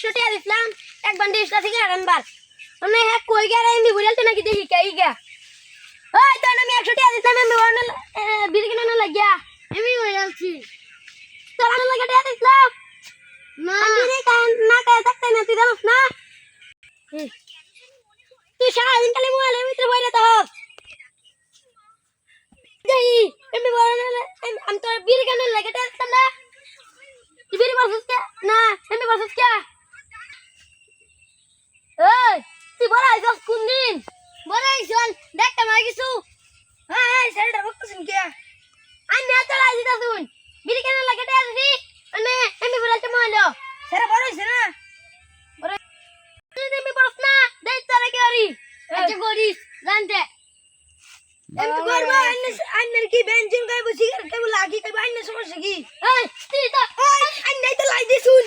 100 টাকা দিছিলাম এক বান্ডিশটা থেকে আনবার মানে হ্যাঁ কই গেল এমনি বলতে নাকি দেখি কাই গা ওই তো আমি 100 টাকা দিছিলাম আমি ওনা বিল কিনা না লাগিয়া আমি হই আছি তোর আনা লাগা টাকা দিছিলাম না আমি রে কান না কায় থাকতে না তুই জানিস না তুই সারাদিন খালি মোবাইলের ভিতরে বইরে থাক যাই এমনি বড় না আমি তোর বিল কেন লাগে টাকা দিছিলাম না তুই বিল বসছিস কে না এমনি বসছিস কে ওই তুই বড় আইছস কোন দিন বড় আইছল দেখতে মার কিছু হ্যাঁ সেটা বকছিস কে আমি এত রাজি তা শুন বিড়ি কেন লাগে টাকা দিছি মানে এমনি বলতে মহলো সেটা বড় হইছে না বড় তুই এমনি বড়স না দেই তোরা কি করি আচ্ছা করিস জানতে এমনি করব আন্নের কি বেঞ্জিন গায় বসি আর কেবল লাগি কই আন্নের সমস্যা কি এই তুই তো ওই আন্নাই তো লাই দিছুন